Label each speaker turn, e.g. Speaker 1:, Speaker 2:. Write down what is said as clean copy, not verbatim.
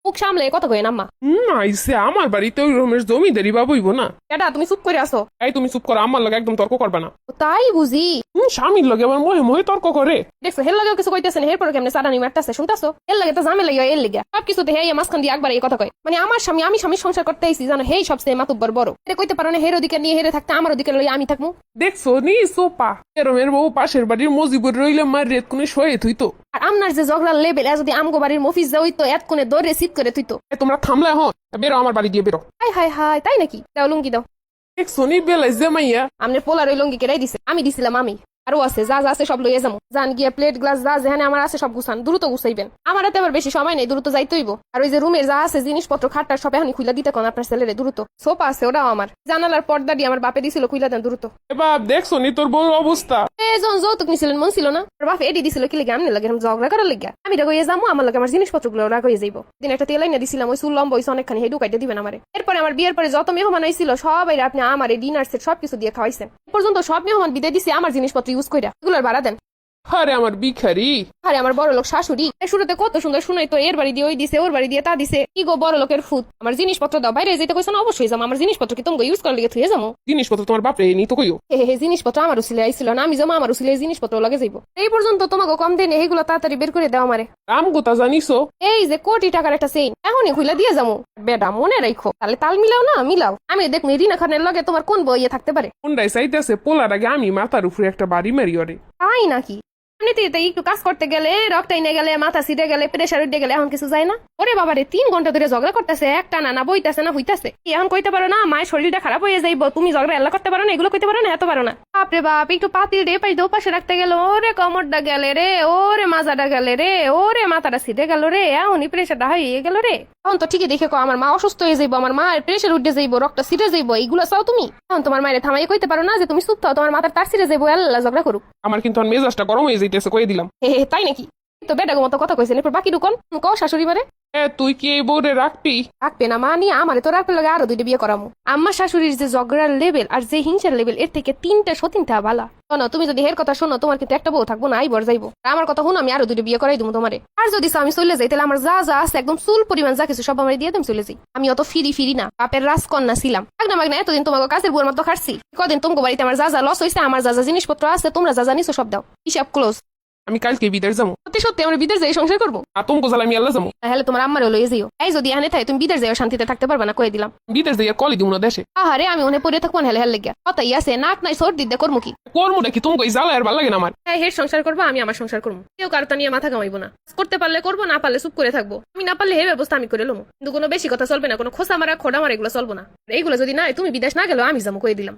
Speaker 1: মুখ সামলে কথা কই আম্মা।
Speaker 2: আইসে আমার বাড়িতে ওই রকমের জমিদারি বাবুইব না।
Speaker 1: এটা তুমি চুপ করে আসো।
Speaker 2: এই তুমি চুপ করো, আমার লগে একদম তর্ক করবে না।
Speaker 1: তাই বুঝি।
Speaker 2: স্বামীর লগে আবার মহে মহে তর্ক করে।
Speaker 1: দেখছো হের লাগেও কিছু কইতেছেন, এরপর কেমনে সাডানি মারতেছে শুনতাছো। এর লাগে তো জামে লাগে এর লিগা সব কিছুতে হেই মাঝখান দিয়ে একবার এই কথা কয়। মানে আমার স্বামী, আমি স্বামীর সংসার করতে আইছি জানো, হেই সবচেয়ে মাতুব্বর বড়। এটা কইতে পারো না হের ওদিকে নিয়ে হেরে থাকতে আমার ওদিকে লই আমি থাকমু।
Speaker 2: দেখছো নি সোপা এরমের বউ পাশের বাড়ির মজিবুর রইলে মার রেত কোনে শয়ে থুইতো।
Speaker 1: আর আমনার যে ঝগড়ার লেভেল যদি আমগো বাড়ির মফিস যা হইতো এত কোনে দৌড়ে সিট করে থুইতো।
Speaker 2: তোমরা থামলে হন, বেরো আমার বাড়ি দিয়ে বেরো।
Speaker 1: হাই হাই হাই, তাই নাকি? দাও লুঙ্গি দাও।
Speaker 2: দেখছো নি বেলায় জামাইয়া
Speaker 1: আমনে পোলার ওই লুঙ্গি কেড়াই দিছে, আমি দিছিলাম আমি। আরো আছে যা যা আছে সব লইয়ে যাবো। জান গিয়া প্লেট গ্লাস যা যেখানে আমার আছে সব গুছান, দ্রুত গুছাইবেন। আমার হাতে আবার বেশি সময় নেই, দ্রুত যাইতে হইব। আর ওই যে রুমের যা আছে জিনিসপত্র খাটটার সব এখনই খুইলা দিতে কোন আপনার ছেলেরে দ্রুত। সোফা আছে ওটাও আমার, জানালার পর্দা দিয়ে আমার বাপে দিছিল, খুইলা দেন দ্রুত।
Speaker 2: এবার দেখছো নি তোর বউর অবস্থা।
Speaker 1: যখন যৌতুক নিছিলেন মন ছিল না, আর বাপ এডি দিছিল কি লেগে আমনে লাগে ঝগড়া করার লেগে। আমি এটা কইয়ে যাবো, আমার লাগে আমার জিনিসপত্র গুলো রাগ হয়ে যাইব। দিন একটা তেল এনে দিছিলাম, ওই চুল লম্বা হইছে অনেকখানি, হেডু কাইতে দিবেন আমারে। এরপরে আমার বিয়ের পরে যত মেহমান আইছিল সবাই আপনি আমার ডিনার সেট সবকিছু দিয়ে খাওয়াইছেন। এ পর্যন্ত সব মেহমান বিদায় দিছে আমার জিনিসপত্র ইউজ কইরা, এগুলোর ভাড়া দেন।
Speaker 2: আরে আমার বিখারি,
Speaker 1: আরে আমার বড় লোক শাশুড়ি শুরুতে কত সুন্দর শুনাইতো, এর বাড়ি দিয়ে ওই দিছে, ওর বাড়ি দিয়ে তা দিছে। কি গো বড় লোকের ফুট, আমার জিনিসপত্র দাও। বাইরে যেতে কইছো না, অবশ্যই যাবো। আমার জিনিসপত্র কি তোমাকে ইউজ করার লিগে থুয়ে যাবো?
Speaker 2: জিনিসপত্র তোমার বাপরে নি তো কইও।
Speaker 1: হে জিনিসপত্র আমারও ছিলে আইছিল না, আমি জমা আমারও ছিলে জিনিসপত্র লাগে যাইবো। এই পর্যন্ত তোমাকে কম দেন, এইগুলো তাড়াতাড়ি বের করে দাও আমারে।
Speaker 2: কাম গোতা জানিছো?
Speaker 1: এই যে কোটি টাকার একটা চেইন এখনই খুলে দিয়ে যাবো। বেডা মনে রাখো, তাহলে তাল মিলাও না, মিলাও। আমি দেখবো রিনা খানের লগে তোমার কোন বইয়ে থাকতে পারে।
Speaker 2: কোনটাই চাইতেছে পোলার আগে আমি মাথার উপরে একটা বাড়ি মারি ওরে।
Speaker 1: তাই নাকি? এমনিতে একটু কাজ করতে গেলে রক্ত এনে গেলে, মাথা সিটে গেলে, প্রেশার উঠে গেলে এখন কিছু যায় না। ওরে বাবারে 3 ঘন্টা ধরে ঝগড়া করতেছে, একটা না বইতেছে না হইতাছে। এখন কইতে পারো না মায়ের শরীরটা খারাপ হয়ে যাইব, তুমি ঝগড়া এল্লা করতে পারো না, এগুলো কইতে পারো না, এত পারো না। বাপরে বাপ, একটু পাতিল রে পাই পাশে রাখতে গেল, ওরে কমরটা গেলে রে, ওরে মাজাটা গেলে রে, ওরে মাথাটা সিটে গেল রে, এখনই প্রেশারটা হয়ে গেল রে। এখন তো ঠিকই দেখে আমার মা অসুস্থ হয়ে যাইবো, আমার মায়ের প্রেশার উঠে যাইবো, রক্ত সিটে যাইবো, এইগুলো চাও তুমি? এখন তোমার মায়ের থামাই কইতে পারো না যে তুমি সুস্থ, তোমার মাথার তার সিটে যাইবো, এল্লা ঝগড়া করুক।
Speaker 2: আমার কিন্তু মেজাজটা গরম হয়ে যাইতেছে, কয়ে দিলাম।
Speaker 1: তাই নাকি? তো বেটাগো মতো কথা কইছেন, এরপর বাকি ঢুকন কও শাশুড়ি মারে।
Speaker 2: তুই কি এই বউরে রাখবি?
Speaker 1: রাখবে না মানি, আমারে তো রাখবে লাগে আরো 2টা বিয়ে করামু। আমার শাশুড়ির যে ঝগড়ার লেভেল আর যে হিংসার লেভেল, এর থেকে 3টা সতীনটা ভালা। শোনো, তুমি যদি হের কথা শোনো, তোমার কিন্তু একটা বউ থাকবো না, আইবর যাইবো। আর আমার কথা শুনো, আমি আরো 2টা বিয়ে করাই দিব তোমারে। আর যদি আমি চলে যাই, তাহলে আমার যা যা আছে একদম চুল পরিমাণ যা কিছু সব আমার দিয়ে তুমি চলে যাই। আমি অত ফিরি না, বাপের রাজকন্যা ছিলাম। মাগনা এতদিন তোমাকে কাছের বউর মতো খাচ্ছি। কদিন তোমাকে বাড়িতে আমার যা যা লস হয়েছে, আমার যা যা জিনিসপত্র আছে, তোমরা যা জানিছো সব দাও, হিসাব ক্লোজ।
Speaker 2: আমি কালকে বিদেশ যাবো।
Speaker 1: সত্যি সত্যি আমরা বিদেশ যাই সংসার করবো?
Speaker 2: তুমি কোথায়? আমি আল্লাহ যাবো।
Speaker 1: তাহলে তোমার আম্মারও লইয়ে যাইও। এই যদি এখানে থাকে, তুমি বিদেশ যাইও, শান্তিতে থাকতে পারবে না, কয়ে দিলাম।
Speaker 2: বিদেশ দিয়ে কলি দিব না দেশে।
Speaker 1: আহারে আমি ওনে পড়ে থাকবো হেলে হেল লেগে। কথাই আছে, নাক নাই সর্দি দে করবো কি?
Speaker 2: করবো নাকি? তুমি কই জ্বালা আর ভালো লাগে না আমার।
Speaker 1: হের সংসার করবো, আমি আমার সংসার করবো। কেউ কারোটা নিয়ে মাথা কামাইবো না। করতে পারলে করবো, না পারলে চুপ করে থাকবো। আমি না পারলে হে ব্যবস্থা আমি করে লমু, কিন্তু কোনো বেশি কথা চলবে না, কোনো খোসা মারা খোড়া মারা এগুলো চলবো না। এইগুলো যদি না তুমি বিদেশ না গেলেও আমি যাবো, কয়ে দিলাম।